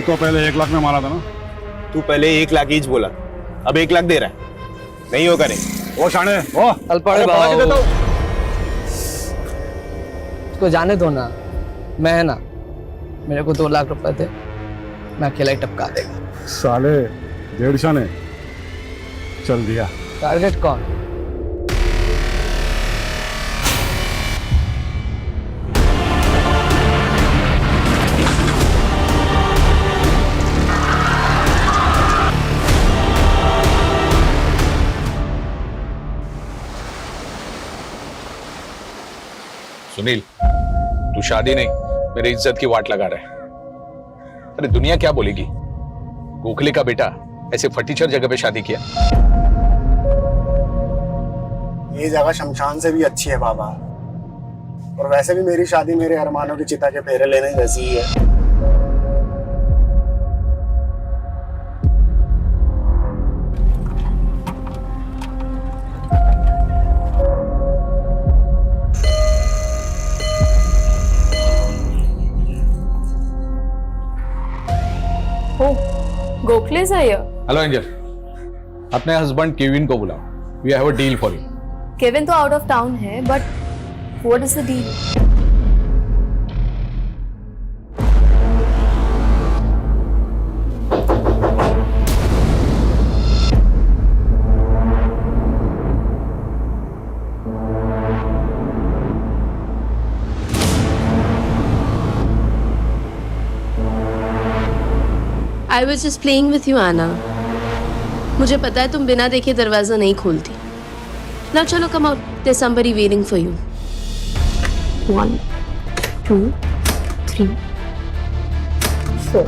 तो पहले 1 लाख में मारा था ना। तू पहले 1 लाख ईच बोला, अब 1 लाख दे रहा है। नहीं हो करे ओ शाणे ओ अल्पाड़े बढ़ा के देता हूँ। उसको जाने दो ना, मैं है ना, मेरे को 2 लाख रुपए थे, मैं अकेला ही टपका देगा। साले 1.5 शाने चल दिया। टारगेट कौन? सुनील, तू शादी नहीं मेरी इज्जत की वाट लगा रहा है। अरे दुनिया क्या बोलेगी, गोखले का बेटा ऐसे फटीचर जगह पे शादी किया। ये जगह शमशान से भी अच्छी है बाबा, और वैसे भी मेरी शादी मेरे अरमानों की चिता के फेरे लेने जैसी ही है। Gokhale's are here. Hello Angel, अपने हस्बैंड केविन को बुलाओ, we have a deal for you. Kevin तो आउट ऑफ टाउन है, but what is the deal? I was just playing with you, Anna. मुझे पता है तुम बिना देखे दरवाजा नहीं खोलती। Now चलो come out. There's somebody waiting for you. 1, 2, 3, 4.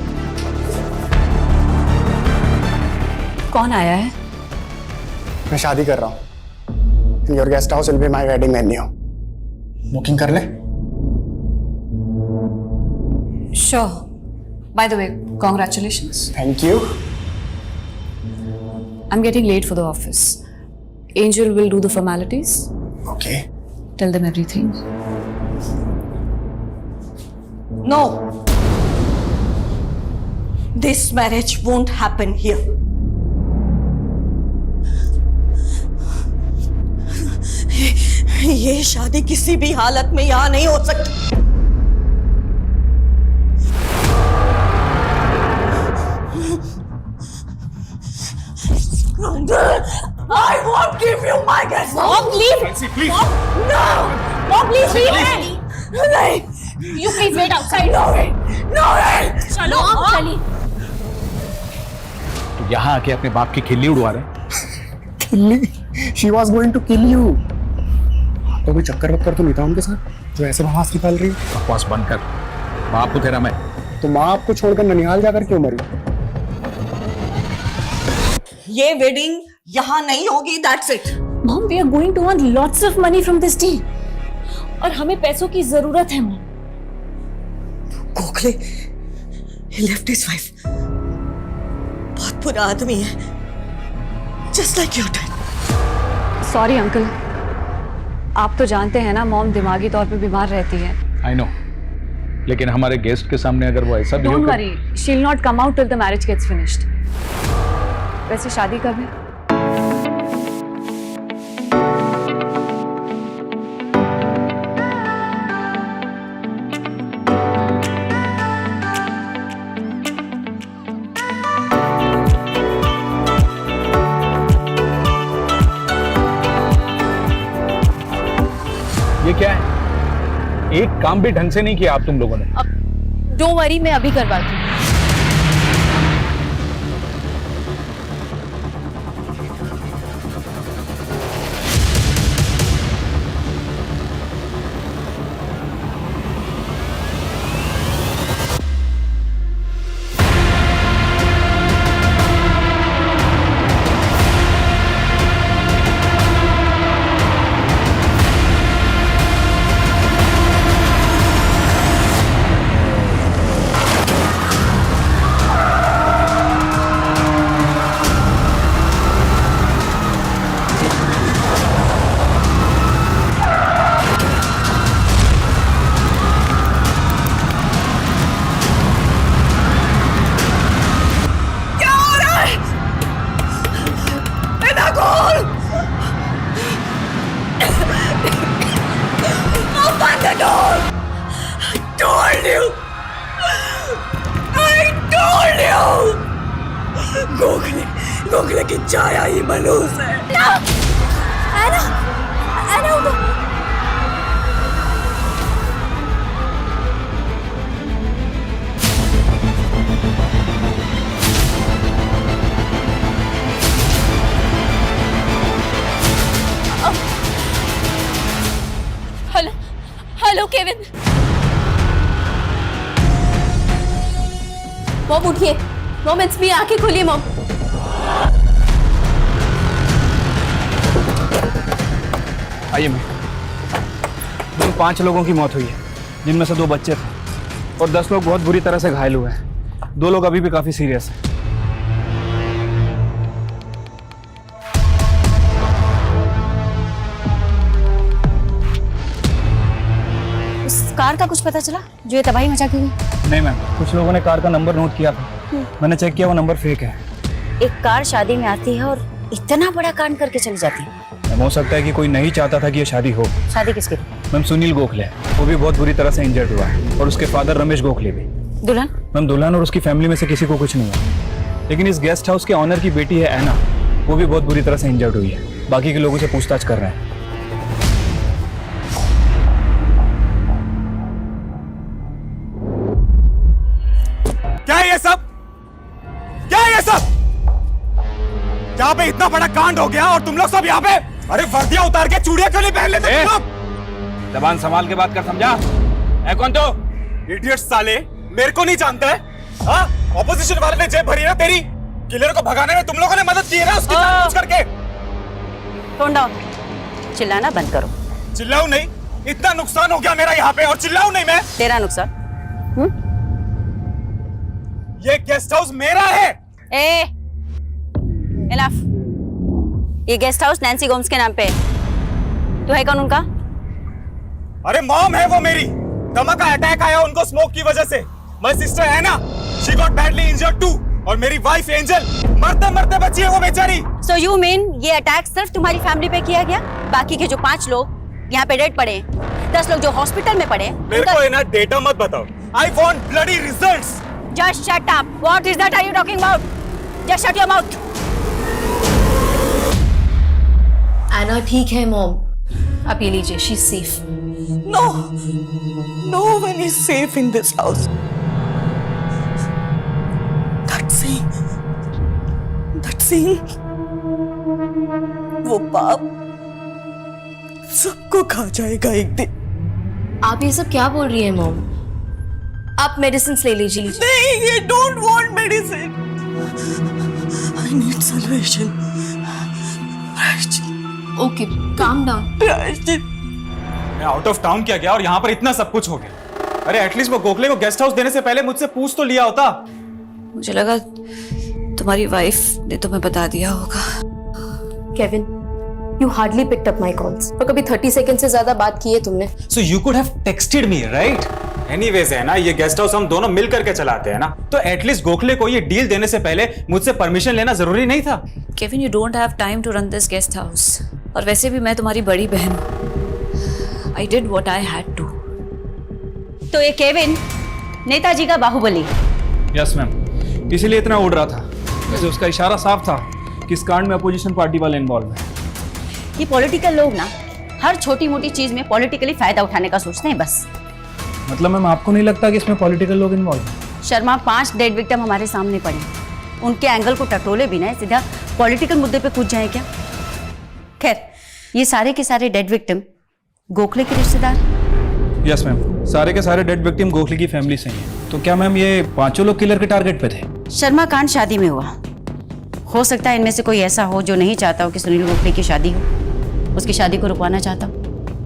कौन आया है? मैं शादी कर रहा हूँ। Your guest house will be my wedding venue. Booking कर ले। Sure. By the way, congratulations. Thank you. I'm getting late for the office. Angel will do the formalities. Okay. Tell them everything. No. This marriage won't happen here. ये शादी किसी भी हालत में यहां नहीं हो सकती। I won't give you my guest. Mom, leave. Nancy, please. No. Mom, please leave. नहीं. You please wait outside. No way. No way. चलो, चलिए। तू यहाँ आके अपने बाप की खिल्ली उड़वा रहे। किल्ली? She was going to kill you. तो कोई चक्कर वक्कर तो नहीं था उनके साथ जो ऐसे बकवास निकाल रही है? बकवास बंद कर, बाप को तेरा मैं। तो माँ आपको छोड़कर ननिहाल जाकर क्यों मरी? ये वेडिंग यहाँ नहीं होगी. That's it. Mom, we are going to earn lots of money from this deal. और हमें पैसों की जरूरत है, Mom. Gokhale, he left his wife. बहुत बुरा आदमी है. Just like your dad. Sorry, uncle. आप तो जानते हैं ना, मॉम दिमागी तौर पे बीमार रहती है। आई नो, लेकिन हमारे गेस्ट के सामने अगर वो ऐसा Don't worry, she'll not come out till the marriage gets finished. वैसे शादी कब है? ये क्या है? एक काम भी ढंग से नहीं किया आप तुम लोगों ने। Don't worry, मैं अभी करवाती हूँ। the door. I told you. I told you. Gokhale की छाया ही मनूस है. Anna, hello Kevin. मॉम उठिए. Mom it's me. आंखें खोलिए मॉम. आइए मैम. जिन 5 लोगों की मौत हुई है, जिनमें से 2 बच्चे थे और 10 लोग बहुत बुरी तरह से घायल हुए हैं. 2 लोग अभी भी काफी सीरियस हैं. उस कार का कुछ पता चला जो ये तबाही मचा के गई? नहीं मैम, कुछ लोगों ने कार का नंबर नोट किया था. मैंने चेक किया, वो नंबर फेक है. एक कार शादी में आती है और इतना बड़ा कांड करके चली जाती है. मैम, हो सकता है कि कोई नहीं चाहता था कि ये शादी हो. शादी किसकी? मैम, सुनील गोखले, वो भी बहुत बुरी तरह से इंजर्ड हुआ है, और उसके फादर रमेश गोखले भी. दुल्हन? मैम, दुल्हन और उसकी फैमिली में से किसी को कुछ नहीं हुआ, लेकिन इस गेस्ट हाउस के ऑनर की बेटी है ऐना, वो भी बहुत बुरी तरह से इंजर्ड हुई है. बाकी के लोगों से पूछताछ कर रहे हैं. क्या है ये सब? क्या है ये सब? यहाँ पे इतना बड़ा कांड हो गया और तुम लोग सब यहाँ पे? अरे वर्दियां उतार के चूड़ियां क्यों नहीं पहन लेते तुम लोग? जबान संभाल के बात कर, समझा? है कौन तो? इडियट साले, मेरे को नहीं जानता है? हाँ, ऑपोजिशन वाले ने जेब भरी ना तेरी. किलर को भगाने में तुम लोगों ने मदद की है ना, उसकी जांच करके. Tone down. चिल्लाना बंद करो. चिल्लाऊं नहीं? इतना नुकसान हो गया मेरा यहाँ पे और चिल्लाऊं नहीं मैं? तेरा नुकसान? ये गेस्ट हाउस मेरा है. ए, इनफ. ये गेस्ट हाउस नैन्सी गोम्स के नाम पे है. तू है कौन उनका? अरे मॉम है वो मेरी. धमाका अटैक आया उनको स्मोक की वजह से. माय सिस्टर है ना, she got badly injured too. और मेरी वाइफ एंजल मरते मरते बची है वो बेचारी. सो यू मीन ये अटैक सिर्फ तुम्हारी फैमिली पे किया गया? बाकी के जो 5 लोग यहाँ पे डेड पड़े हैं, 10 लोग जो हॉस्पिटल में पड़े हैं, मेरे को है ना डेटा मत बताओ. I want bloody results. Just shut up. What is that are you talking about? Just shut your mouth. एना ठीक है मॉम. आप ये लीजिए. She is safe. No. No one is safe in this house. That scene. वो पाप सबको खा जाएगा एक दिन. आप ये सब क्या बोल रही हैं मॉम? आप मेडिसिन ले लीजिए. नहीं, ये don't want medicine. I need salvation. Okay, calm down. मैं आउट ऑफ टाउन क्या गया और यहाँ पर इतना सब कुछ हो गया. अरे एटलीस्ट वो गोखले को गेस्ट हाउस देने से पहले मुझसे पूछ तो लिया होता. मुझे लगा तुम्हारी वाइफ ने तुम्हें बता दिया होगा. Kevin, you hardly picked up my calls. और कभी 30 सेकंड से ज्यादा बात की है तुमने. So you could have texted me, right? Anyways है ना, ये गेस्ट हाउस हम दोनों मिल करके चलाते हैं ना, तो एटलीस्ट गोखले को ये डील देने से पहले मुझसे परमिशन लेना जरूरी नहीं था. Kevin, you don't have time to run this guest house. और वैसे भी मैं तुम्हारी बड़ी बहन हूँ. I did what I had to. तो ये केविन नेताजी का बाहुबली. यस मैम, इसीलिए इतना उड़ रहा था. वैसे उसका इशारा साफ था कि इस कांड में अपोजिशन पार्टी वाले इन्वॉल्व हैं. ये पॉलिटिकल लोग ना हर छोटी मोटी चीज में पॉलिटिकली फायदा उठाने का सोचते हैं बस. मतलब मैम, आपको नहीं लगता कि इसमें पॉलिटिकल लोग इन्वॉल्व हैं? शर्मा, 5 डेड विक्टिम हमारे सामने पड़े. उनके एंगल को टटोले बिना सीधा पॉलिटिकल मुद्दे पे कूद जाए क्या? खैर, ये सारे के सारे डेड विक्टिम गोखले के रिश्तेदार? यस मैम, सारे के सारे डेड विक्टिम गोखले की फैमिली से हैं. तो क्या मैम ये 5 लोग किलर के टारगेट पे थे? शर्मा कांड शादी में हुआ. हो सकता है इनमें से कोई ऐसा हो जो नहीं चाहता हो कि सुनील गोखले की शादी हो, उसकी शादी को रुकवाना चाहता हो.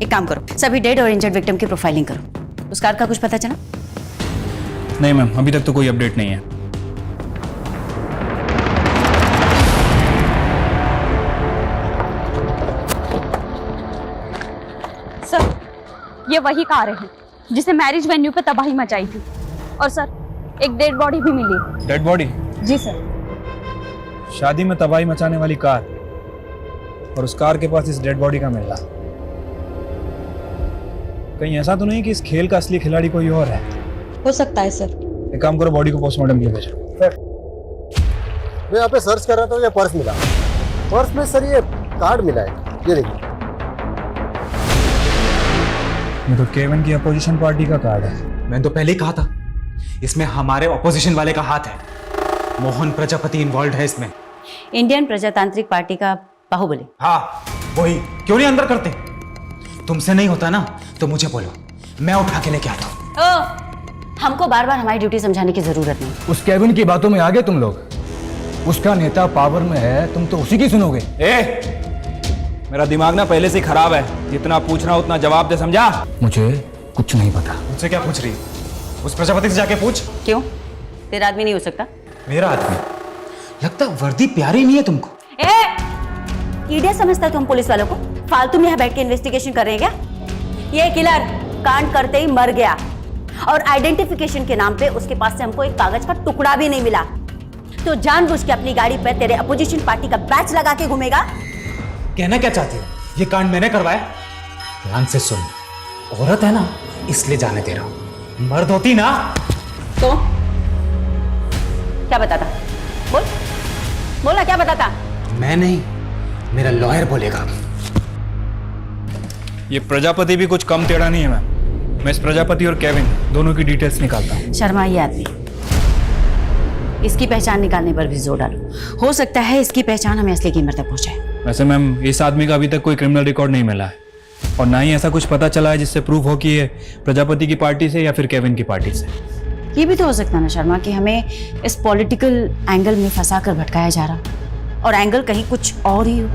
एक काम करो, सभी डेड और इंजर्ड विक्टिम की प्रोफाइलिंग करो. उस कार का कुछ पता चला? नहीं मैम, अभी तक तो कोई अपडेट नहीं है. सर, ये वही कार है जिसे मैरिज वेन्यू पे तबाही मचाई थी. और सर, एक डेड बॉडी भी मिली. Dead body? जी सर. शादी में तबाही मचाने वाली कार और उस कार के पास इस डेड बॉडी का मिलना. कहीं ऐसा तो नहीं कि इस खेल का असली खिलाड़ी कोई और है? हो सकता है सर। एक काम करो, बॉडी को पोस्टमार्टम के लिए भेजो। मैं यहाँ पे सर्च कर रहा था, ये पर्स मिला। पर्स में सर ये कार्ड मिला है, ये देखिए। ये तो केविन की अपोजिशन पार्टी का कार्ड है। मैंने तो पहले ही कहा था, इसमें हमारे ऑपोजिशन वाले का हाथ है। मोहन प्रजापति इन्वॉल्व है इसमें। इंडियन प्रजातांत्रिक पार्टी का बाहुबली। हाँ वही, क्यों नहीं अंदर करते? तुमसे नहीं होता ना तो मुझे बोलो, मैं उठा के लेके आता हूँ। हमको बार बार हमारी ड्यूटी समझाने की जरूरत नहीं। उस केविन की बातों में आ गए तुम लोग। उसका नेता पावर में है, तुम तो उसी की सुनोगे। मेरा दिमाग ना पहले से ही खराब है, जितना पूछना उतना जवाब दे, समझा? मुझे कुछ नहीं पता। मुझसे क्या पूछ रही? उस प्रजापति से जाके पूछ। क्यों? तेरा आदमी नहीं हो सकता? मेरा आदमी? लगता वर्दी प्यारी नहीं है तुमको। कीड़े समझता है तुम पुलिस वालों को? फालतू में यहाँ बैठ के इन्वेस्टिगेशन कर रहे हैं क्या? ये किलर कांड करते ही मर गया और आइडेंटिफिकेशन के नाम पे उसके पास से हमको एक कागज का टुकड़ा भी नहीं मिला। तो जानबूझ के अपनी गाड़ी पे तेरे अपोजिशन पार्टी का बैच लगा के घूमेगा? कहना क्या चाहती हो? ये कांड मैंने करवाया? ध्यान से सुन, औरत है ना इसलिए जाने दे रहा हूं, मर्द होती ना तो क्या बताता? बोल बोला, क्या बताता? मैं नहीं, मेरा लॉयर बोलेगा। ये प्रजापति भी कुछ कम टेढ़ा नहीं है मैम। मैं इस प्रजापति और केविन दोनों की डिटेल्स निकालता हूँ। शर्मा ये आदमी, इसकी पहचान निकालने पर भी जोर डालो। हो सकता है इसकी पहचान हमें असली कीमत तक पहुंचाए। वैसे मैम, इस आदमी का अभी तक कोई क्रिमिनल रिकॉर्ड नहीं मिला है और ना ही ऐसा कुछ पता चला है जिससे प्रूफ हो कि ये प्रजापति की पार्टी से या फिर केविन की पार्टी से। ये भी तो हो सकता है ना शर्मा कि हमें इस पॉलिटिकल एंगल में फंसा कर भटकाया जा रहा और एंगल कहीं कुछ और ही हो।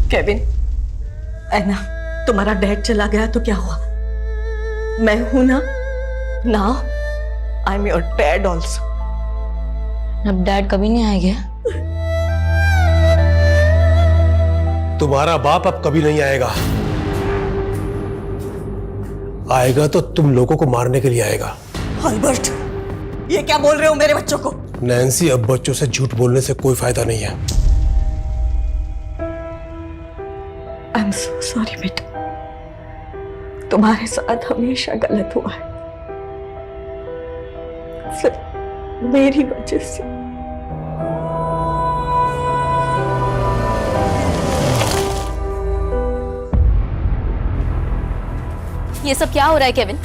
केविन, ऐना, तुम्हारा डैड चला गया तो क्या हुआ? मैं हूं ना। Now I am your dad also. अब डैड कभी नहीं आएंगे। तुम्हारा बाप अब कभी नहीं आएगा। आएगा तो तुम लोगों को मारने के लिए आएगा। अल्बर्ट, ये क्या बोल रहे हो मेरे बच्चों को? नैन्सी, अब बच्चों से झूठ बोलने से कोई फायदा नहीं है। आई एम सो सॉरी बेटा, तुम्हारे साथ हमेशा गलत हुआ है, सिर्फ मेरी वजह से। ये सब क्या हो रहा है केविन?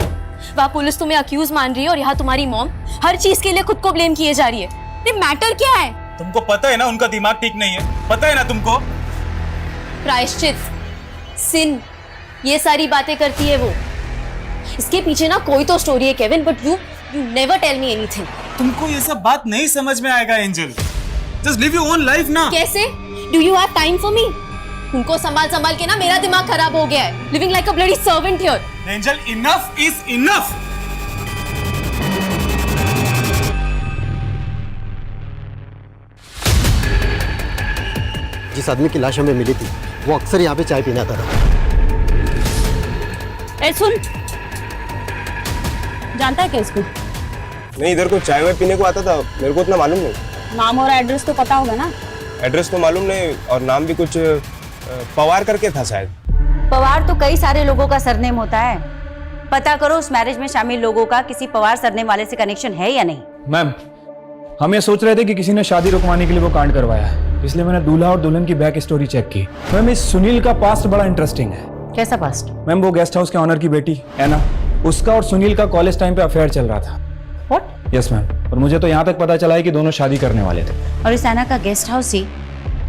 वहाँ पुलिस तुम्हें अक्यूज मान रही है और यहाँ तुम्हारी मॉम हर चीज के लिए खुद को ब्लेम किए जा रही है। ये मैटर क्या है? तुमको पता है ना उनका दिमाग ठीक नहीं है, पता है ना तुमको? प्रायश्चित, सिन, ये सारी बातें करती है वो। इसके पीछे ना कोई तो स्टोरी है Kevin, but you never tell me anything. तुमको ये सब बात नहीं समझ में आएगा Angel. Just live your own life ना। कैसे? Do you have time for me? उनको संभाल संभाल के ना मेरा दिमाग खराब हो गया है। Living like a bloody servant here. Angel, enough is enough. जिस आदमी की लाश हमें मिली थी वो अक्सर यहाँ पे चाय पीने आता था। ए सुन, जानता है क्या इसको? नहीं, इधर को चाय वाय पीने को आता था, मेरे को उतना मालूम नहीं। नाम और एड्रेस तो पता होगा ना? एड्रेस तो मालूम नहीं और नाम भी कुछ पवार करके था शायद। पवार तो कई सारे लोगों का सरनेम होता है। पता करो उस मैरिज में शामिल लोगों का किसी पवार सरनेम वाले से कनेक्शन है या नहीं। मैम, हम ये सोच रहे थे कि किसी ने शादी रुकवाने के लिए वो कांड करवाया है, इसलिए मैंने दूल्हा और दुल्हन की बैक स्टोरी चेक की। मैम, इस सुनील का पास्ट बड़ा इंटरेस्टिंग है। कैसा पास्ट? मैम, वो गेस्ट हाउस के ऑनर की बेटी है ना, उसका और सुनील का कॉलेज टाइम पे अफेयर चल रहा था। व्हाट? यस मैम, और मुझे तो यहाँ तक पता चला है कि दोनों शादी करने वाले थे। और इस ऐना का गेस्ट हाउस ही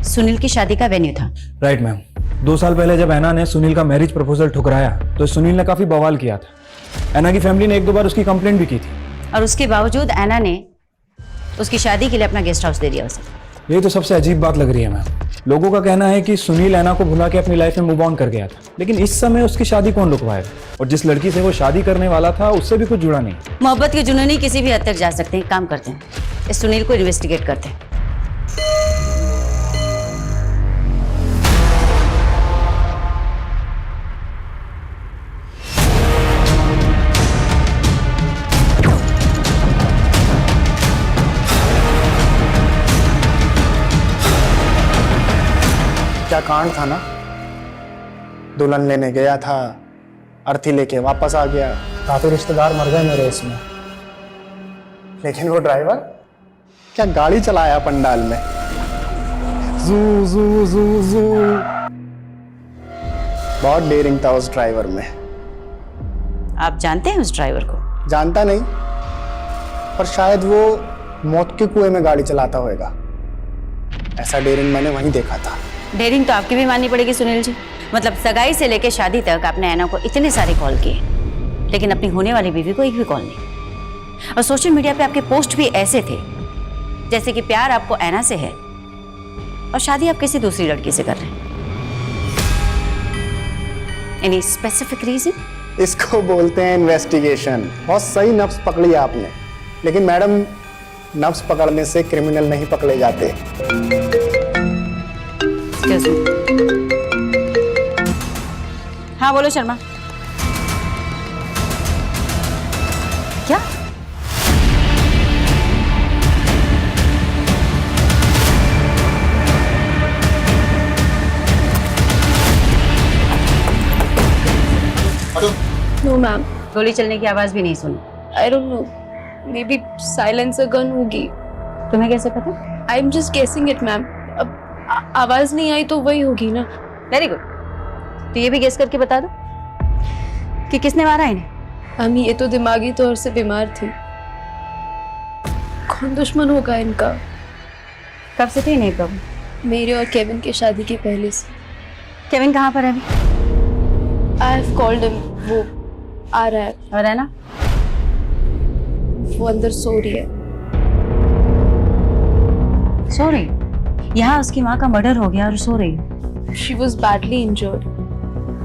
सुनील की शादी का वेन्यू था। राइट मैम, 2 साल पहले जब ऐना ने सुनील का मैरिज प्रपोजल ठुकराया तो सुनील ने काफी बवाल किया था। ऐना की फैमिली ने 1-2 बार उसकी कंप्लेंट भी की थी और उसके बावजूद ऐना ने उसकी शादी के लिए अपना गेस्ट हाउस दे दिया उसे। ये तो सबसे अजीब बात लग रही है मैम। लोगों का कहना है कि सुनील ऐना को भुला के अपनी लाइफ में मूव ऑन कर गया था, लेकिन इस समय उसकी शादी कौन रुकवाएगा? और जिस लड़की से वो शादी करने वाला था उससे भी कुछ जुड़ा नहीं। मोहब्बत के जुनून ही किसी भी हद तक जा सकते हैं। काम करते हैं, इस सुनील को इन्वेस्टिगेट करते हैं। क्या कांड था ना, दुल्हन लेने गया था, अर्थी लेके वापस आ गया, काफी रिश्तेदार मर गए मेरे इसमें, लेकिन वो ड्राइवर क्या गाड़ी चलाया पंडाल में, जू जू जू जू। बहुत डेयरिंग था उस ड्राइवर में। आप जानते हैं उस ड्राइवर को? जानता नहीं, पर शायद वो मौत के कुएं में गाड़ी चलाता होगा। ऐसा डेयरिंग मैंने वहीं देखा था। डेयरिंग तो आपकी भी माननी पड़ेगी सुनील जी। मतलब सगाई से लेकर शादी तक आपने ऐना को इतने सारे कॉल किए, लेकिन अपनी होने वाली बीवी को एक भी कॉल नहीं। और सोशल मीडिया पे आपके पोस्ट भी ऐसे थे जैसे कि प्यार आपको ऐना से है और शादी आप किसी दूसरी लड़की से कर रहे हैं। Any specific reason? इसको बोलते हैं इन्वेस्टिगेशन। बहुत सही नब्ज पकड़ी आपने, लेकिन मैडम नब्ज पकड़ने से क्रिमिनल नहीं पकड़े जाते। Excuse me. हाँ बोलो शर्मा। क्या? नो मैम, गोली चलने की आवाज भी नहीं सुनी। I don't know, may be silencer gun होगी। तुम्हें कैसे पता? I am just guessing it ma'am. अब आवाज नहीं आई तो वही होगी ना। Very good. तो ये भी गेस करके बता दो कि किसने मारा इन्हें। हम ये तो दिमागी तौर से बीमार थी। कौन दुश्मन होगा इनका? कब से थी इन्हें प्रॉब्लम? मेरे और केविन की शादी के पहले से। केविन कहाँ पर है अभी? आई हैव कॉल्ड हिम, वो आ रहा है। और है ना? वो अंदर सो रही है। सो रही? यहाँ उसकी माँ का मर्डर हो गया और सो रही है। She was badly injured.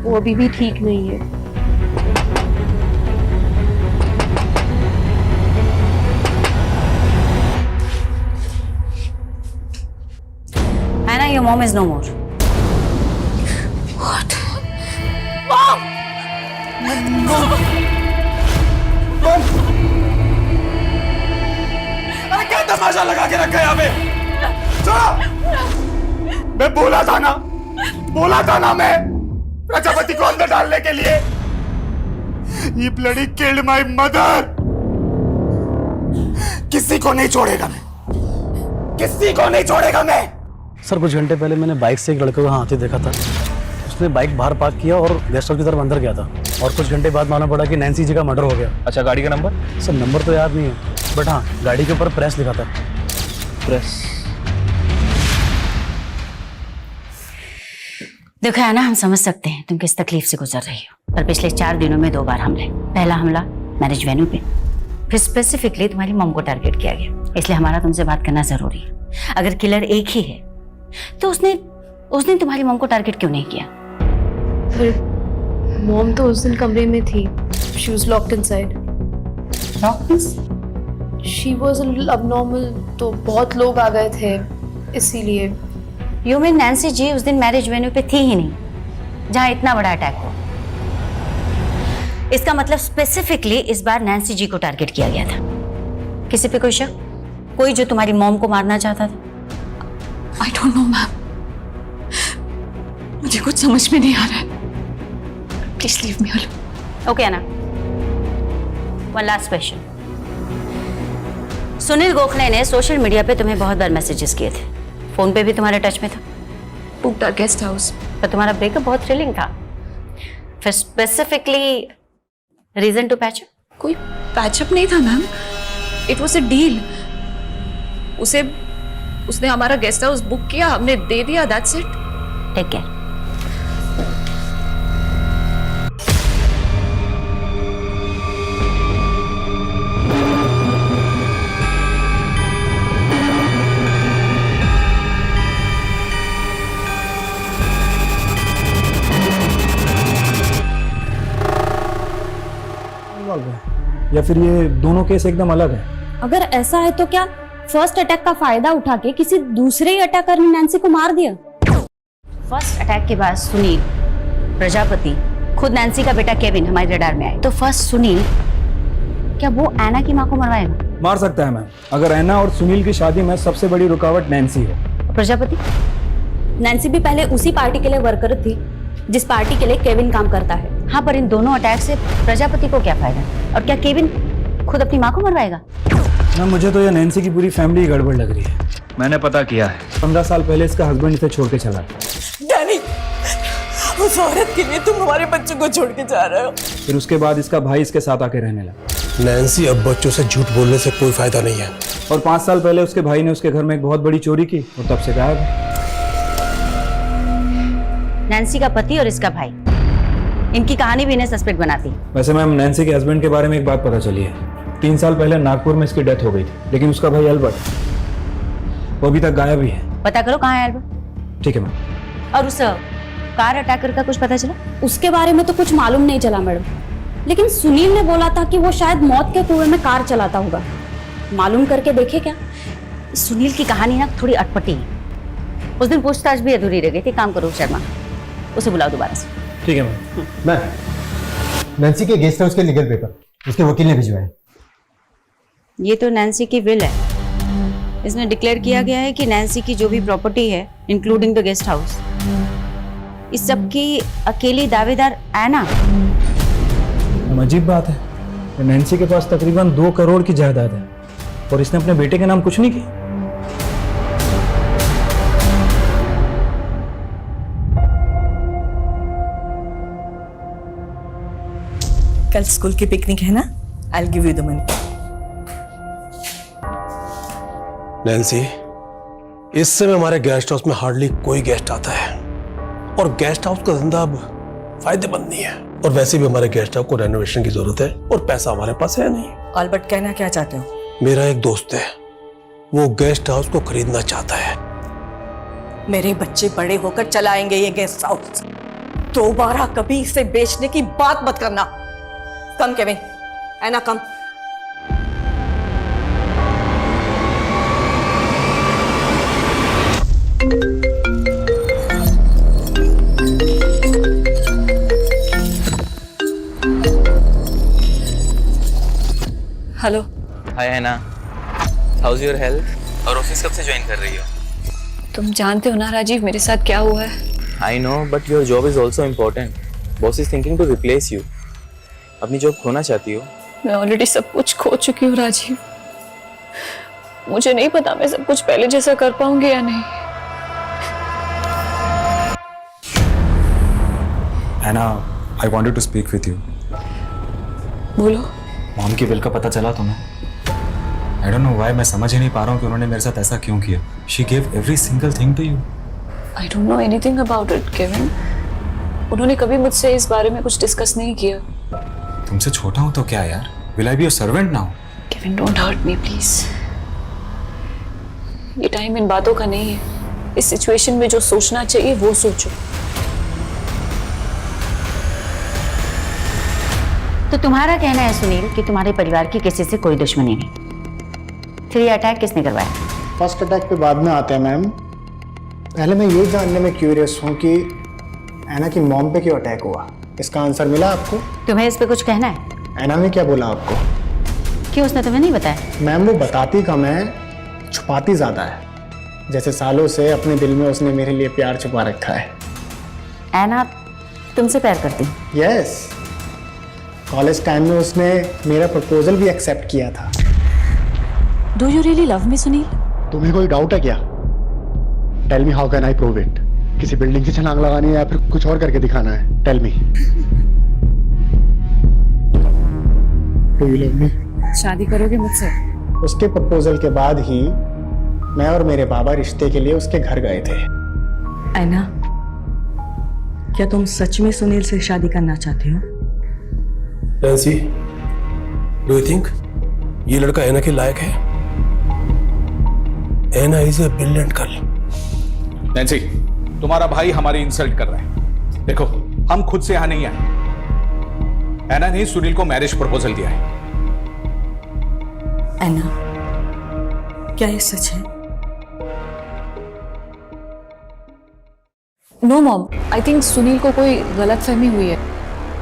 वो अभी भी ठीक नहीं है। Anna, your mom is no more. What? Mom! अरे क्या तमाशा लगा के रखा है यहाँ पे? छोड़ो! मैं बोला था ना मैं प्रजापति को अंदर डालने के लिए। ये ब्लडी किल्ड माय मदर। किसी को नहीं छोड़ेगा मैं, किसी को नहीं छोड़ेगा मैं। सर कुछ घंटे पहले मैंने बाइक से एक लड़के को हाथ देखा था। उसने बाइक बाहर पार्क किया और गेस्ट हाउस की तरफ अंदर गया था, और कुछ घंटे बाद मालूम पड़ा कि नैन्सी जी का मर्डर हो गया। अच्छा, गाड़ी का नंबर? सर नंबर तो याद नहीं है, बट हाँ गाड़ी के ऊपर प्रेस लिखा था। प्रेस? देखो है ना, हम समझ सकते हैं तुम किस तकलीफ से गुजर रही हो, पर पिछले 4 दिनों में 2 बार हमले। पहला हमला मैरिज वेन्यू पे, फिर स्पेसिफिकली तुम्हारी मॉम को टारगेट किया गया। इसलिए हमारा तुमसे बात करना जरूरी है। अगर किलर एक ही है तो उसने तुम्हारी मॉम को टारगेट क्यों नहीं किया? फिर मॉम तो उस दिन कमरे में थी। She was locked inside. She was a little abnormal, तो बहुत लोग आ गए थे इसीलिए। यू मीन नैन्सी जी उस दिन मैरिज वेन्यू पे थी ही नहीं जहां इतना बड़ा अटैक हो? इसका मतलब स्पेसिफिकली इस बार नैन्सी जी को टारगेट किया गया था। किसी पे कोई शक? कोई जो तुम्हारी मॉम को मारना चाहता था? आई डोंट नो मैम, मुझे कुछ समझ में नहीं आ रहा है। Please leave me alone. Okay ना, one last question. Sunil Gokhale ने सोशल मीडिया पे तुम्हें बहुत बार मैसेजेस किए थे, फोन पे भी तुम्हारे टच में था। Booked our guest house. पर तुम्हारा ब्रेकअप बहुत थ्रिलिंग था। फिर स्पेसिफिकली रीजन टू पैचअप? कोई पैचअप नहीं था ma'am, it was a deal. उसने हमारा गेस्ट हाउस बुक किया, हमने दे दिया, दैट्स इट। Take care. या फिर ये दोनों केस एकदम अलग है? अगर ऐसा है तो क्या फर्स्ट अटैक का फायदा उठा के किसी दूसरे ही अटैकर ने नैन्सी को मार दिया? फर्स्ट अटैक के बाद सुनील, प्रजापति, खुद नैन्सी का बेटा केविन हमारे रडार में आए। तो फर्स्ट सुनील, क्या वो ऐना की माँ को मरवाएगा? मार सकता है मैम, अगर ऐना और सुनील की शादी में सबसे बड़ी रुकावट नैन्सी है। प्रजापति? नैन्सी भी पहले उसी पार्टी के लिए वर्कर थी जिस पार्टी के लिए केविन काम करता है। हाँ, पर इन दोनों अटैक से प्रजापति को क्या फायदा? और क्या केविन खुद अपनी माँ को मरवाएगा? ना, मुझे तो ये नैन्सी की पूरी फैमिली गड़बड़ लग रही है। मैंने पता किया है, 15 साल पहले इसका हस्बैंड इसे छोड़ के चला। डैनी, उस औरत के लिए तुम हमारे बच्चों को छोड़ के जा रहे हो। फिर उसके बाद इसका भाई इसके साथ आके रहने लगा। नैन्सी, अब बच्चों से झूठ बोलने से कोई फायदा नहीं है। और 5 साल पहले उसके भाई ने उसके घर में एक बहुत बड़ी चोरी की और तब से गायब है। नैन्सी का पति और इसका भाई, इनकी कहानी भी इन्हें सस्पेक्ट बनाती है। वैसे मैम, नैन्सी के हस्बैंड के बारे में एक बात पता चली है। 3 साल पहले नागपुर में इसकी डेथ हो गई थी, लेकिन उसका भाई अल्बर्ट, वो अभी तक गायब ही है। पता करो कहाँ है अल्बर्ट। ठीक है मैम। और उस कार अटैकर का कुछ पता चला? उसके बारे में तो कुछ मालूम नहीं चला मैडम, लेकिन सुनील ने बोला था कि वो शायद मौत के कुएं में कार चलाता होगा। मालूम करके देखे क्या? सुनील की कहानी ना थोड़ी अटपटी है। उस दिन पूछताछ भी अधूरी रह गई थी। काम करो शर्मा, उसे बुलाओ दोबारा से। ठीक है मैम। मैं नैन्सी के गेस्ट हाउस के लीगल पेपर उसके वकील ने भिजवाए। ये तो नैन्सी की विल है। इसमें डिक्लेयर किया गया है कि नैन्सी की जो भी प्रॉपर्टी है, इंक्लूडिंग द गेस्ट हाउस, इस सब की अकेली दावेदार ऐना। अजीब बात है, नैन्सी के पास तकरीबन 2 करोड़ की जायदाद है और इसने अपने बेटे के नाम कुछ नहीं किया। कल स्कूल की पिकनिक है ना? I'll give you the money. Nancy, इस समय हमारे गेस्ट हाउस में हार्डली कोई गेस्ट आता है और गेस्ट हाउस का धंधा अब फायदेमंद नहीं है। और वैसे भी हमारे गेस्ट हाउस को रेनोवेशन की जरूरत है और पैसा हमारे पास है नहीं। अल्बर्ट, कहना क्या चाहते हो? मेरा एक दोस्त है, वो गेस्ट हाउस को खरीदना चाहता है। मेरे बच्चे बड़े होकर चलाएंगे ये गेस्ट हाउस। दोबारा कभी इसे बेचने की बात मत करना। Come Kevin, Anna come. Hello. Hi Anna, how's your health? और ऑफिस कब से ज्वाइन कर रही हो? तुम जानते हो ना राजीव मेरे साथ क्या हुआ है? I know, but your job is also important. Boss is thinking to replace you. अपनी जॉब खोना चाहती हो? मैं ऑलरेडी सब कुछ खो चुकी हूँ राजीव। मुझे नहीं पता मैं सब कुछ पहले जैसा कर पाऊंगी या नहीं। ऐना, I wanted to speak with you. बोलो। मॉम की विल का पता चला तुम्हें? I don't know why, मैं समझ ही नहीं पा रहा हूँ कि उन्होंने मेरे साथ ऐसा क्यों किया। She gave every single thing to you. I don't know anything about it, Kevin. उन्होंने कभी मुझसे इस बारे में कुछ डिस्कस नहीं किया। तुमसे छोटा हूँ तो क्या यार? Will I be your servant now? Kevin, don't hurt me, please. ये टाइम इन बातों का नहीं है। इस सिचुएशन में जो सोचना चाहिए वो सोचो। तो तुम्हारा कहना है सुनील कि तुम्हारे परिवार की किसी से कोई दुश्मनी नहीं। फिर ये अटैक किसने करवाया? फर्स्ट अटैक पे बाद में आते हैं मैम। पहले मैं ये जानने में क्यूरियस हूँ कि ऐना की मॉम पे क्यों अटैक हुआ। इसका आंसर मिला आपको? तुम्हें इस पे कुछ कहना है? ऐना ने क्या बोला आपको? क्यों, उसने तुम्हें नहीं बताया? मैम, वो बताती कम है, छुपाती ज्यादा है। जैसे सालों से अपने दिल में उसने मेरे लिए प्यार छुपा रखा है। ऐना तुमसे प्यार करती? यस। कॉलेज टाइम में उसने मेरा प्रपोजल भी एक्सेप्ट किया था। Do you really love me, Sunil? तुम्हें कोई डाउट है क्या? Tell me how can I prove it? किसी बिल्डिंग की छलांग लगानी है या फिर कुछ और करके दिखाना है? Tell me. Do you love me? शादी करोगे मुझसे? उसके प्रपोजल के बाद ही मैं और मेरे बाबा रिश्ते के लिए उसके घर गए थे। ऐना, क्या तुम सच में सुनील से शादी करना चाहती हो? नैन्सी, डू यू थिंक ये लड़का ऐना के लायक है? Anna is a brilliant girl. Nancy, तुम्हारा भाई हमारी इंसल्ट कर रहा है। देखो, हम खुद से यहां नहीं आए। ऐना ने सुनील को मैरिज प्रपोजल दिया है। ऐना, क्या ये सच है? No mom, I think Sunil को कोई गलतफहमी हुई है।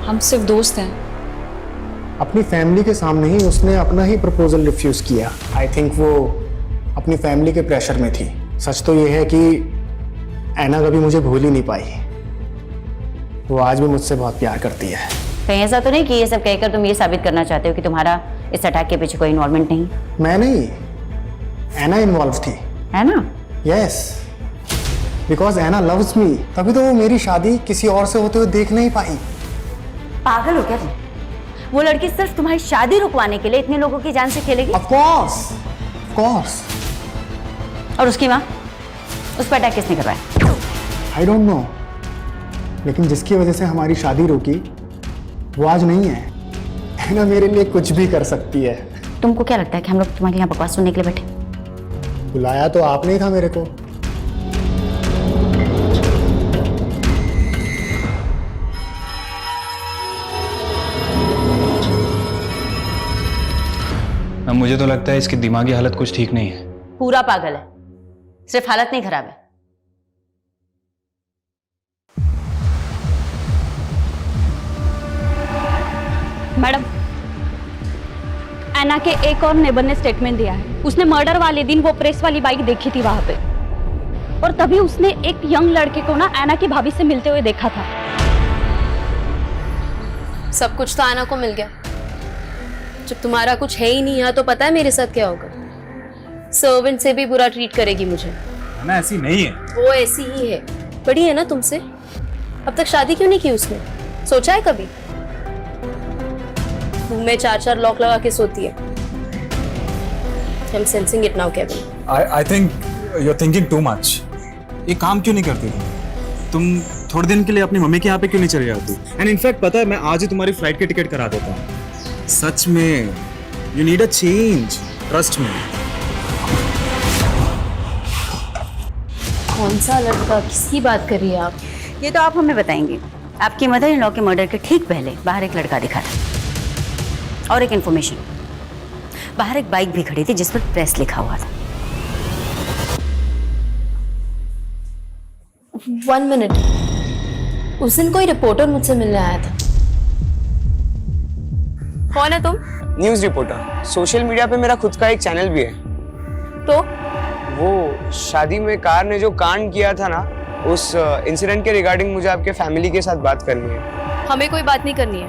हम सिर्फ दोस्त हैं। अपनी फैमिली के सामने ही उसने अपना ही प्रपोजल रिफ्यूज किया। आई थिंक वो अपनी फैमिली के प्रेशर में थी। सच तो ये है कि ऐना कभी मुझे भूल ही नहीं पाई। वो आज भी मुझसे बहुत प्यार करती है। कहीं ऐसा तो नहीं कि ये सब कहकर तुम ये साबित करना चाहते हो कि तुम्हारा इस अटैक के पीछे कोई इन्वॉल्वमेंट नहीं? मैं नहीं, ऐना इन्वॉल्व थी। है ना? Yes, because Anna loves me, तभी तो वो मेरी शादी किसी और से होते हुए देख नहीं पाई। पागल हो क्या तुम? वो लड़की सिर्फ तुम्हारी शादी रुकवाने के लिए इतने लोगों की जान से खेलेगी? Of course, of course. और उसकी माँ, उस पर अटैक किसने करवाया? आई डोंट नो, लेकिन जिसकी वजह से हमारी शादी रुकी वो आज नहीं है। ऐना मेरे लिए कुछ भी कर सकती है। तुमको क्या लगता है कि हम लोग तुम्हारे यहाँ बकवास सुनने के लिए बैठे? बुलाया तो आपने ही था मेरे को। मुझे तो लगता है इसकी दिमागी हालत कुछ ठीक नहीं है। पूरा पागल है, सिर्फ हालत नहीं खराब है। मैडम, ऐना के एक और नेबर ने स्टेटमेंट दिया है। उसने मर्डर वाले दिन वो प्रेस वाली बाइक देखी थी वहां पे, और तभी उसने एक यंग लड़के को ना ऐना की भाभी से मिलते हुए देखा था। सब कुछ तो ऐना को मिल गया। जब तुम्हारा कुछ है ही नहीं यहाँ, तो पता है मेरे साथ क्या होगा? सर्वेंट से भी बुरा ट्रीट करेगी मुझे। ऐना ऐसी नहीं है। वो ऐसी ही है, बड़ी है ना तुमसे। अब तक शादी क्यों नहीं की उसने? सोचा है कभी? रूम में 4-4 लॉक लगा के सोती है। I'm sensing it now, Kevin. I think you're thinking too much. ये काम क्यों नहीं करती तुम? थोड़े दिन के लिए अपनी मम्मी के यहाँ पे क्यों नहीं चली जाती? एंड इनफैक्ट पता है, मैं आज ही तुम्हारी फ्लाइट की टिकट करा देता हूँ। सच में, you need a change. Trust me. कौन सा लड़का? किसकी बात कर रही है आप? ये तो आप हमें बताएंगे। आपकी मदर इन लॉ के मर्डर के ठीक पहले बाहर एक लड़का दिखा था, और एक इन्फॉर्मेशन, बाहर एक बाइक भी खड़ी थी जिस पर प्रेस लिखा हुआ था। 1 मिनट, उस दिन कोई रिपोर्टर मुझसे मिलने आया था। कौन है तुम? News reporter. सोशल मीडिया पे मेरा खुद का एक चैनल भी है। तो वो शादी में कार ने जो कांड किया था ना, उस इंसिडेंट के रिगार्डिंग मुझे आपके फैमिली के साथ बात करनी है। हमें कोई बात नहीं करनी है,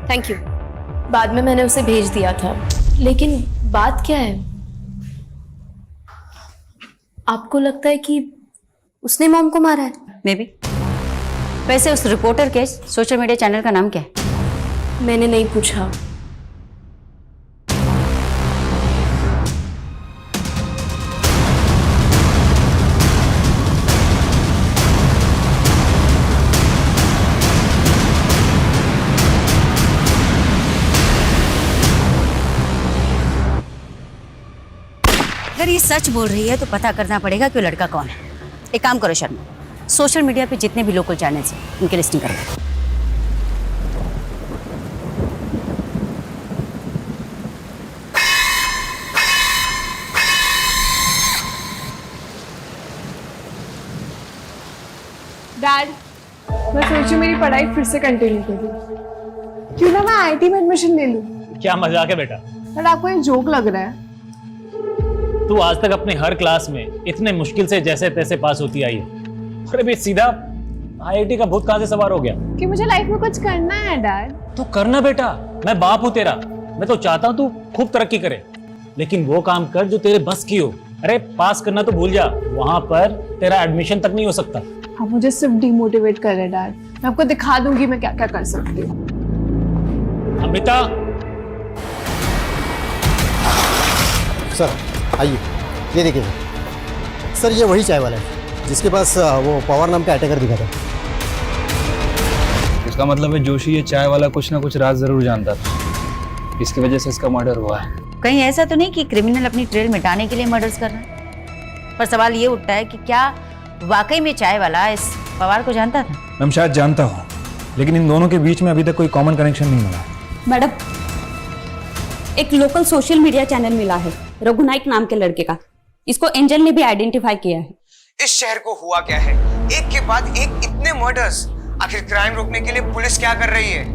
थैंक यू। बाद में मैंने उसे भेज दिया था, लेकिन बात क्या है? आपको लगता है कि उसने मॉम को मारा है? May be. वैसे उस रिपोर्टर के सोशल मीडिया चैनल का नाम क्या है? मैंने नहीं पूछा। अगर ये सच बोल रही है तो पता करना पड़ेगा कि वो लड़का कौन है। एक काम करो शर्मा, सोशल मीडिया पे जितने भी लोकल चैनल्स हैं उनकी लिस्टिंग करो। डैड, मैं सोची मेरी पढ़ाई फिर से कंटिन्यू करूँ। क्यों ना मैं आईटी में एडमिशन ले लूँ। क्या मजाक है बेटा? डैड, आपको ये जोक लग रहा है? तू आज तक अपने हर क्लास में इतने मुश्किल से जैसे तैसे पास होती आई है, अरे बे सीधा आईआईटी का भूत कहां से सवार हो गया? कि मुझे लाइफ में कुछ करना है डैड। तो करना बेटा, मैं बाप हूं तेरा। मैं तो चाहता हूं तू खूब तरक्की करे, लेकिन वो काम कर जो तेरे बस की हो। अरे पास करना तो भूल जा, वहां पर तेरा एडमिशन तक नहीं हो सकता। आप मुझे सिर्फ डिमोटिवेट कर रहे डैड। मैं आपको दिखा दूंगी मैं क्या क्या कर सकती हूँ। अमिता, सर आइए, ये देखिए सर, ये वही चाय वाला है जिसके पास वो पवार नाम का अटैकर दिखा था। इसका मतलब है जोशी ये चाय वाला कुछ ना कुछ राज जरूर जानता था, इसकी वजह से इसका मर्डर हुआ है। कहीं ऐसा तो नहीं कि क्रिमिनल अपनी ट्रेल मिटाने के लिए मर्डर्स कर रहा है? पर सवाल ये उठता है कि क्या वाकई में चाय वाला इस पवार को जानता था? मैं शायद जानता हूँ, लेकिन इन दोनों के बीच में अभी तक कोई कॉमन कनेक्शन नहीं मिला। मैडम, एक लोकल सोशल मीडिया चैनल मिला है रघुनाइक नाम के लड़के का। इसको एंजल ने भी आइडेंटिफाई किया है। इस शहर को हुआ क्या है? एक के बाद एक इतने मर्डर्स। आखिर क्राइम रोकने के लिए पुलिस क्या कर रही है?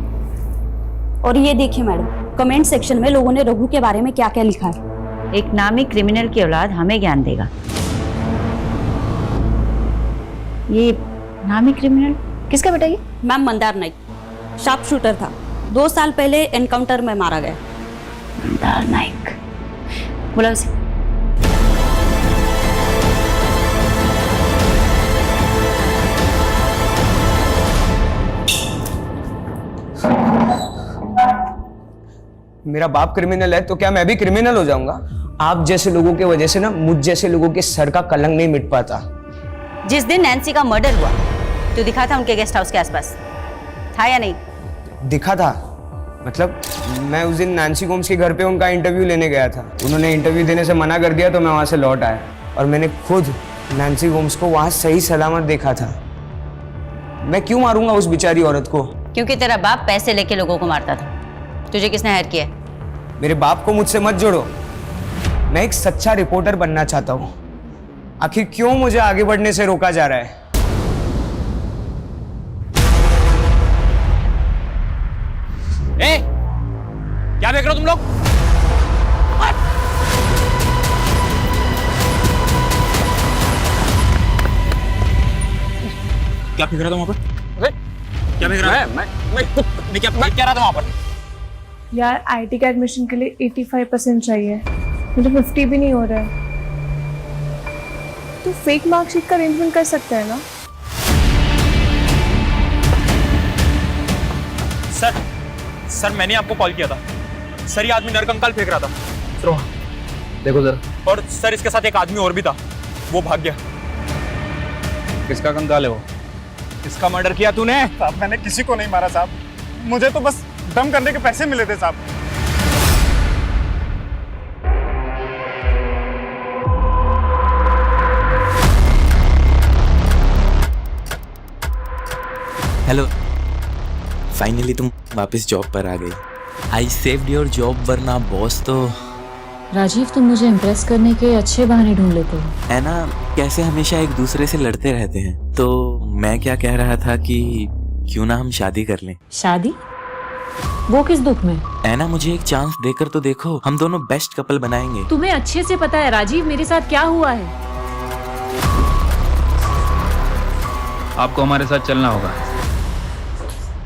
और ये देखिए मैडम, कमेंट सेक्शन में लोगों ने रघु के बारे में क्या क्या लिखा है। एक नामी क्रिमिनल की औलाद हमें ज्ञान देगा। ये नामी क्रिमिनल किसका बेटा ये? Ma'am Mandar Naik sharp shooter था, 2 साल पहले एनकाउंटर में मारा गया। मंदार नाइक, बोला उसे। मेरा बाप क्रिमिनल है तो क्या मैं भी क्रिमिनल हो जाऊंगा? आप जैसे लोगों की वजह से ना मुझ जैसे लोगों के सर का कलंक नहीं मिट पाता। जिस दिन नैन्सी का मर्डर हुआ तो दिखा था उनके गेस्ट हाउस के आसपास, था या नहीं? दिखा था मतलब मैं उस दिन नैन्सी गोम्स के घर पे उनका इंटरव्यू लेने गया था। उन्होंने इंटरव्यू देने से मना कर दिया तो मैं वहां से लौट आया और मैंने खुद नैन्सी गोम्स को वहां सही सलामत देखा था। मैं क्यों मारूंगा उस बेचारी औरत को? क्योंकि तेरा बाप पैसे लेके लोगों को मारता था। तुझे किसने हायर किया? मेरे बाप को मुझसे मत जोड़ो। मैं एक सच्चा रिपोर्टर बनना चाहता हूं। आखिर क्यों मुझे आगे बढ़ने से रोका जा रहा है? ए, क्या देख रहे हो तुम लोग? क्या फेंक रहा था वहां पर? क्या फेंक रहा है? मैं क्या रहा था वहां पर? यार आईटी के एडमिशन के लिए 85% चाहिए, मुझे 50 भी नहीं हो रहा है। तो फेक मार्कशीट का अरेंजमेंट कर सकते हैं ना? सर मैंने आपको कॉल किया था। सर ये आदमी नरकंकाल फेंक रहा था। चलो देखो जरा। और सर इसके साथ एक आदमी और भी था, वो भाग गया। किसका कंकाल है वो? किसका मर्डर किया तूने? साहब मैंने किसी को नहीं मारा साहब, मुझे तो बस दम करने के पैसे मिले थे साहब। हेलो, फाइनली तुम वापस जॉब पर आ गई। आई सेव्ड योर जॉब, वरना बॉस तो। राजीव, तुम मुझे इम्प्रेस करने के अच्छे बहाने ढूंढ लेते हो। है ना, कैसे हमेशा एक दूसरे से लड़ते रहते हैं। तो मैं क्या कह रहा था कि क्यों ना हम शादी कर लें। शादी? वो किस दुख में? है ना, मुझे एक चांस देकर तो देखो, हम दोनों बेस्ट कपल बनाएंगे। तुम्हें अच्छे से पता है राजीव मेरे साथ क्या हुआ है। आपको हमारे साथ चलना होगा।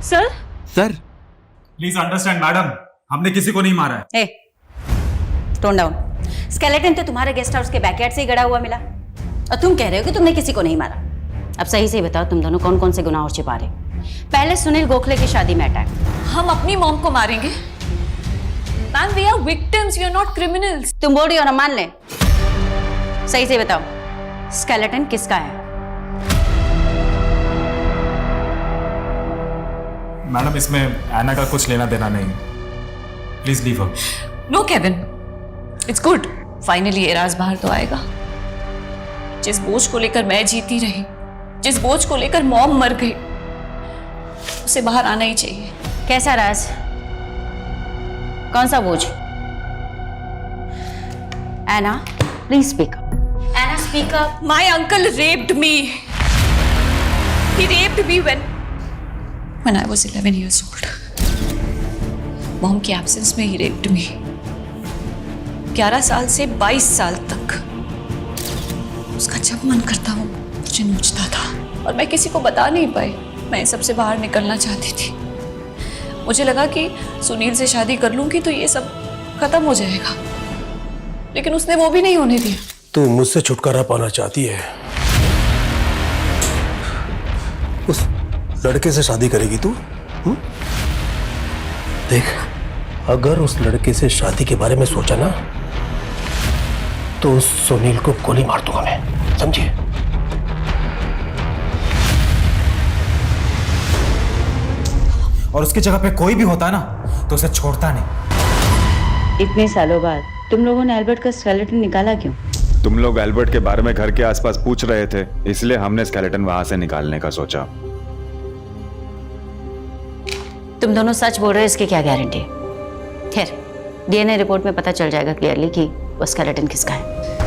सर प्लीज अंडरस्टैंड मैडम, हमने किसी को नहीं मारा है। ए, टोन डाउन। स्केलेटन तो तुम्हारे गेस्ट हाउस के बैकयार्ड से ही गड़ा हुआ मिला और तुम कह रहे हो कि तुमने किसी को नहीं मारा। अब सही से बताओ, तुम दोनों कौन कौन से गुनाह और छिपा रहे? पहले सुनील गोखले की शादी में अटैक। हम अपनी मॉम को मारेंगे? Ma'am we are victims, you are not criminals. तुम बोल रही हो ना, मान ले। सही से बताओ, स्केलेटन किसका है? मैडम इसमें एना का कुछ लेना देना नहीं, please leave her. No Kevin, it's good, finally Eraj बाहर तो आएगा। जिस बोझ को लेकर मैं जीती रही, जिस बोझ को लेकर मॉम मर गई, उसे बाहर आना ही चाहिए। कैसा राज? कौन सा बोझ? Anna please speak up. Anna speak up. My uncle raped me. He raped me when I was 11 years old. Mom की एब्सेंस में ही रेप्ड मी। 11 साल से 22 साल तक उसका जब मन करता वो मुझे नोचता था और मैं किसी को बता नहीं पाई। मैं सबसे बाहर निकलना चाहती थी। मुझे लगा कि सुनील से शादी कर लूंगी तो ये सब खत्म हो जाएगा, लेकिन उसने वो भी नहीं होने दिया। तू मुझसे छुटकारा पाना चाहती है, उस लड़के से शादी करेगी तू? देख, अगर उस लड़के से शादी के बारे में सोचा ना तो उस सुनील को गोली मार दूंगा मैं, समझिए? और उसकी जगह पे कोई भी होता ना तो उसे छोड़ता नहीं। इतने सालों बाद तुम लोगों ने एल्बर्ट का स्केलेटन निकाला क्यों? तुम लोग एल्बर्ट के बारे में घर के आसपास पूछ रहे थे, इसलिए हमने स्केलेटन वहां से निकालने का सोचा। तुम दोनों सच बोल रहे हो, इसकी क्या गारंटी? खैर, डीएनए रिपोर्ट में पता चल जाएगा क्लियरली कि वो स्केलेटन किसका है।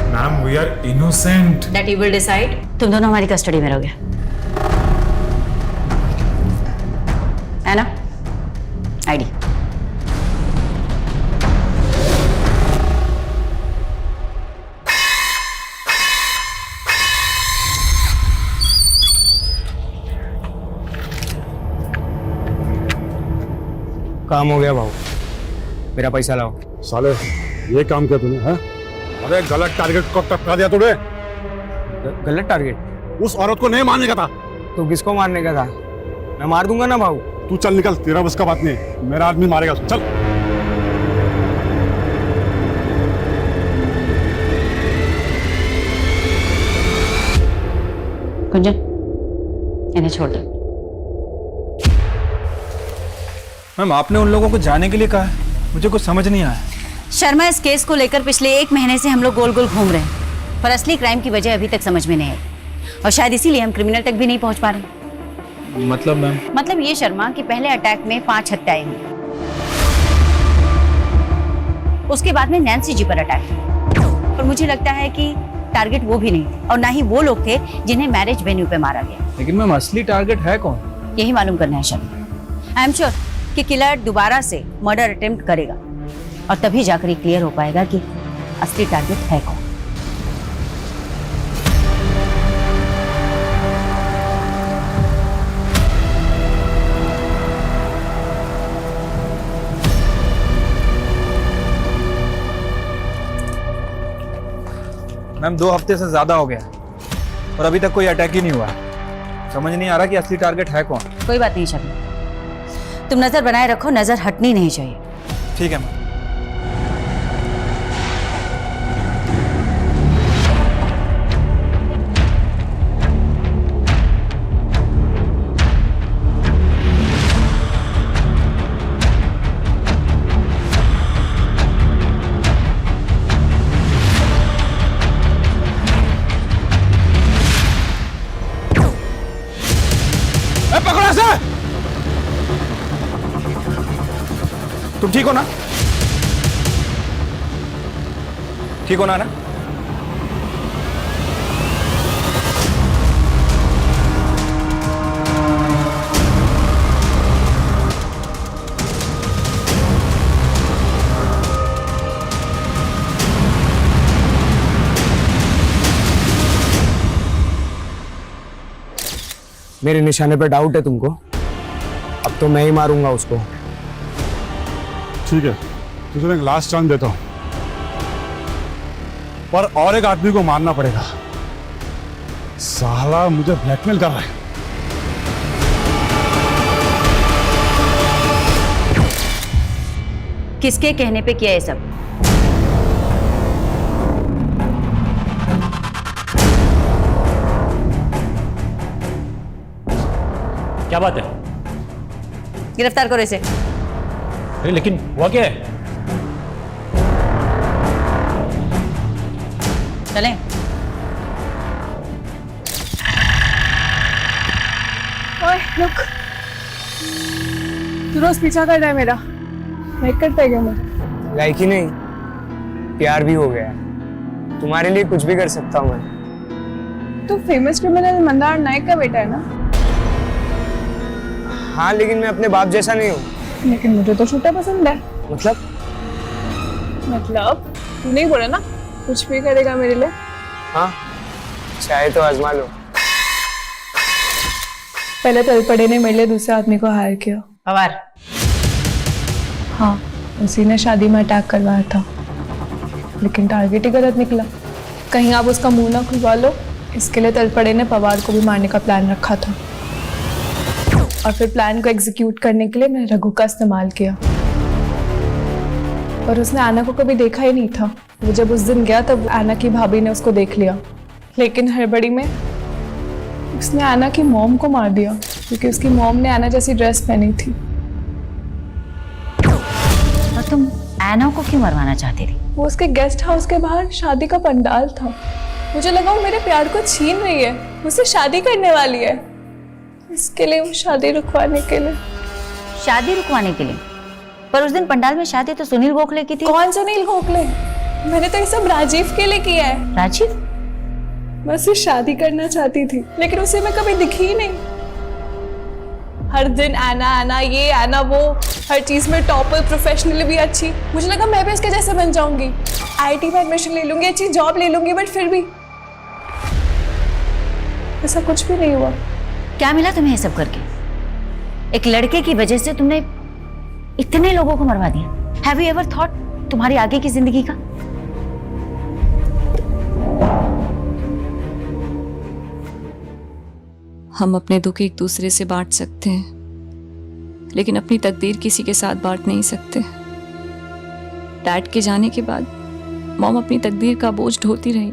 Madam we are innocent. That you will decide. तुम दोनों हमारी कस्टडी में रहोगे, है ना? आईडी। काम हो गया भाऊ, मेरा पैसा लाओ। साले ये काम किया तूने? हाँ? अरे गलत टारगेट को टपका दिया तूने। गलत टारगेट? उस औरत को नहीं मारने का था। तो किसको मारने का था? मैं मार दूंगा ना भाऊ। तू चल निकल, तेरा बस का बात नहीं, मेरा आदमी मारेगा उसको। चल। कुंजन, इन्हें छोड़ दो। मैम आपने उन लोगों को जाने के लिए कहा है, मुझे कुछ समझ नहीं आया। शर्मा, इस केस को लेकर पिछले 1 महीने से हम लोग गोल गोल घूम रहे हैं, पर असली क्राइम की वजह अभी तक समझ में नहीं आई, और शायद इसीलिए हम क्रिमिनल तक भी नहीं पहुंच पा रहे। मतलब मैम? मतलब ये शर्मा कि पहले अटैक में 5 हत्याएं हुई, उसके बाद में नैन्सी जी पर अटैक हुआ, और मुझे लगता है कि टारगेट वो भी नहीं थे, और ना ही वो लोग थे जिन्हें मैरिज वेन्यू पे मारा गया। लेकिन मैम असली टारगेट है कौन? यही मालूम करना है शर्मा। आई एम श्योर कि किलर दोबारा से मर्डर अटेम्प्ट करेगा, और तभी जाकर क्लियर हो पाएगा कि असली टारगेट है कौन। मैम 2 हफ्ते से ज्यादा हो गया और अभी तक कोई अटैक ही नहीं हुआ। समझ नहीं आ रहा कि असली टारगेट है कौन। कोई बात नहीं शर्मा, तुम नजर बनाए रखो, नजर हटनी नहीं चाहिए। ठीक है मैम। पकड़ो से। तुम ठीक हो ना? ठीक हो ना? मेरे निशाने पे डाउट है तुमको? अब तो मैं ही मारूंगा उसको। ठीक है, तुझे एक लास्ट चांस देता हूं, पर और एक आदमी को मारना पड़ेगा। साला मुझे ब्लैकमेल कर रहा है। किसके कहने पे किया ये सब? क्या बात है? गिरफ्तार करो इसे। अरे लेकिन हुआ क्या है? चलें। ओए रुक, तू रोज पीछा कर रहा है मेरा, लाइक करता है क्या मुझे? लाइक ही नहीं, प्यार भी हो गया है। तुम्हारे लिए कुछ भी कर सकता हूँ मैं। तू फेमस क्रिमिनल मंदार नायक का बेटा है ना? हाँ, लेकिन मैं अपने बाप जैसा नहीं हूँ। लेकिन मुझे तो छोटा पसंद है। मतलब तू नहीं बोला ना कुछ भी करेगा मेरे लिए? हाँ, चाहे तो आजमा लो। पहले तलपड़े ने मेरे लिए दूसरे आदमी को हायर किया। पवार? हाँ, उसी ने शादी में अटैक करवाया था, लेकिन टारगेट ही गलत निकला। कहीं आप उसका मुंह ना खुलवा लो, इसके लिए तलपड़े ने पवार को भी मारने का प्लान रखा था, और फिर प्लान को एग्जीक्यूट करने के लिए मैंने रघु का इस्तेमाल किया। और उसने आना को कभी देखा ही नहीं था। वो जब उस दिन गया तब आना की भाभी ने उसको देख लिया, लेकिन हड़बड़ी में उसने आना की मॉम को मार दिया, क्योंकि उसकी मॉम ने आना जैसी ड्रेस पहनी थी। और तुम आना को क्यों मरवाना चाहती थी? वो उसके गेस्ट हाउस के बाहर शादी का पंडाल था। मुझे लगा वो मेरे प्यार को छीन रही है, मुझसे शादी करने वाली है। इसके लिए वो शादी रुकवाने के लिए। शादी रुकवाने के लिए? पर उस दिन पंडाल में शादी तो सुनील गोखले की थी। कौन सुनील गोखले? मैंने तो ये सब राजीव के लिए किया है। राजीव? मैं उससे शादी करना चाहती थी, लेकिन उसे मैं कभी दिखी ही नहीं। हर दिन आना आना ये आना वो, हर चीज में टॉपर, प्रोफेशनली भी अच्छी। मुझे लगा मैं भी इसके जैसे बन जाऊंगी, आईटी में एडमिशन ले लूंगी, अच्छी जॉब ले लूंगी, बट फिर भी ऐसा कुछ भी नहीं हुआ। क्या मिला तुम्हें ये सब करके? एक लड़के की वजह से तुमने इतने लोगों को मरवा दिया। हैव यू एवर थॉट तुम्हारी आगे की जिंदगी का? हम अपने दुख एक दूसरे से बांट सकते हैं, लेकिन अपनी तकदीर किसी के साथ बांट नहीं सकते। डैड के जाने के बाद मॉम अपनी तकदीर का बोझ ढोती रही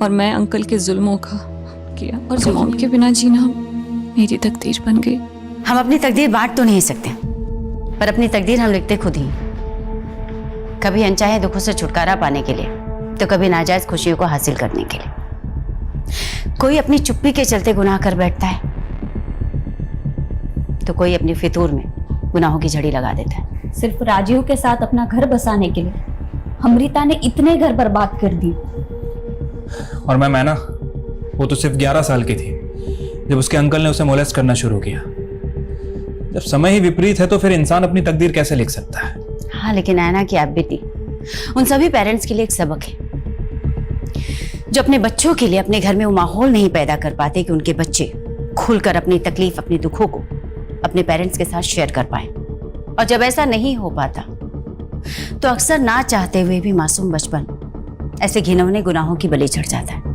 और मैं अंकल के जुल्मों का किया, और मॉम के बिना जीना मेरी तकदीर बन गई। हम अपनी तकदीर बांट तो नहीं सकते, पर अपनी तकदीर हम लिखते खुद ही। कभी अनचाहे दुखों से छुटकारा पाने के लिए, तो कभी नाजायज खुशियों को हासिल करने के लिए। कोई अपनी चुप्पी के चलते गुनाह कर बैठता है, तो कोई अपनी फितूर में गुनाहों की झड़ी लगा देता है। सिर्फ राजीव के साथ अपना घर बसाने के लिए अमृता ने इतने घर बर्बाद कर दिए। और मैं ना, वो तो सिर्फ 11 साल की थी जब उसके अंकल ने उसे मोलेस्ट करना शुरू किया। जब समय ही विपरीत है तो फिर इंसान अपनी तकदीर कैसे लिख सकता है? हाँ, लेकिन ऐना की आप बेटी उन सभी पेरेंट्स के लिए एक सबक है, जो अपने बच्चों के लिए अपने घर में वो माहौल नहीं पैदा कर पाते कि उनके बच्चे खुलकर अपनी तकलीफ, अपने दुखों को अपने पेरेंट्स के साथ शेयर कर पाए। और जब ऐसा नहीं हो पाता तो अक्सर ना चाहते हुए भी मासूम बचपन ऐसे घिनौने गुनाहों की बलि चढ़ जाता है।